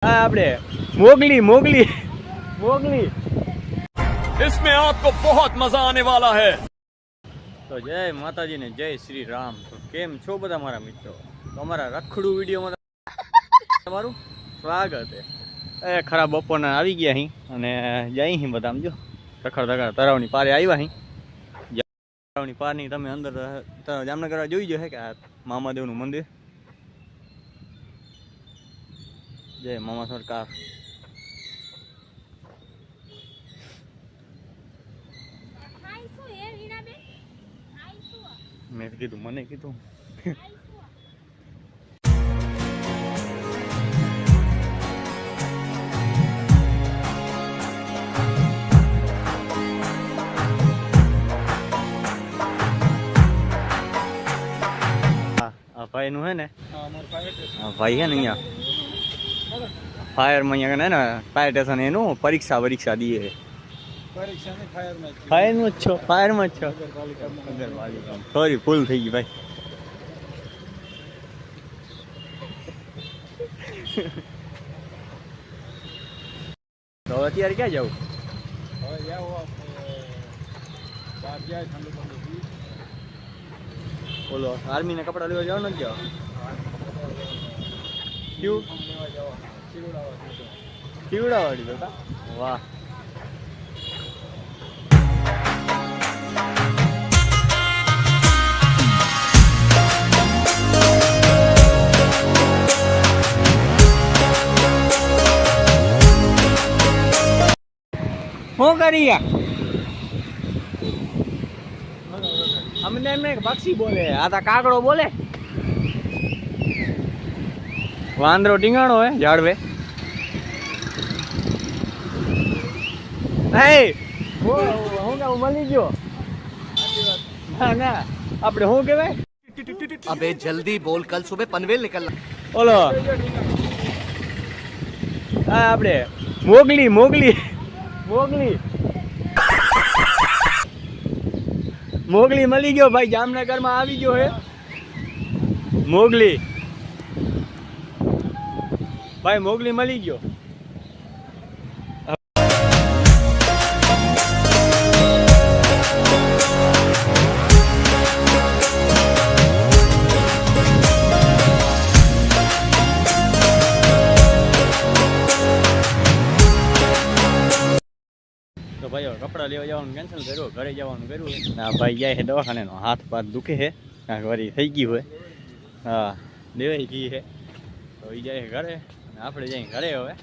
आपने Mowgli Mowgli Mowgli इसमें आपको बहुत मजा आने वाला है। तो जय माताजी ने जय श्री राम। तो केम छो बधा मारा मित्रों, तो अमरा रखड़ू विडियो में तमारुं स्वागत है। ए खरा बपोरना આવી ગયા અહીં અને જઈ અહીં બધા જો રખડ રખડ તરાવની પારે આવ્યા અહીં। તરાવની પારની તમે અંદર જામનગર જોઈ જો હે કે આ મામાદેવનું મંદિર। જય મામા સરકાર। મેં કીધું મને કીધું भाई नु है ने भाई है नहीं फायर में है ना फायर स्टेशन है नो परीक्षा परीक्षा दी है फायर में अच्छो फायर में अच्छो सॉरी फूल थी गई भाई। तो अत्यारे क्या जाऊँ बोलो आर्मी ने कपड़ा लेवा जाओ ना क्या क्यों सीवड़ा वाली तो वाह। શું કરી અમને એમને પક્ષી બોલે આ તા કાગડો બોલે વાંદરો ટીંગાણો હે ઝાડવે હે હું કે મળી ગયો ના ના આપણે શું કહેવાય अबे जल्दी बोल कल सुबह पनवेल निकलना। ઓલો આ આપણે મોગલી મોગલી મોગલી मोगली मली गयो भाई जामनगर में आवी गयो है मोगली भाई मोगली मली गयो। तो भाई कपड़ा लेवा जवानुं कैंसल करो घरे जवानुं कर्युं ना भाई जाए है दवाखाने नो हाथ पाथ दुखे है कारण वरी थई गयुं है हाँ देवाई गई है तो ई जाए घरे आपणे जाए घरे हवे।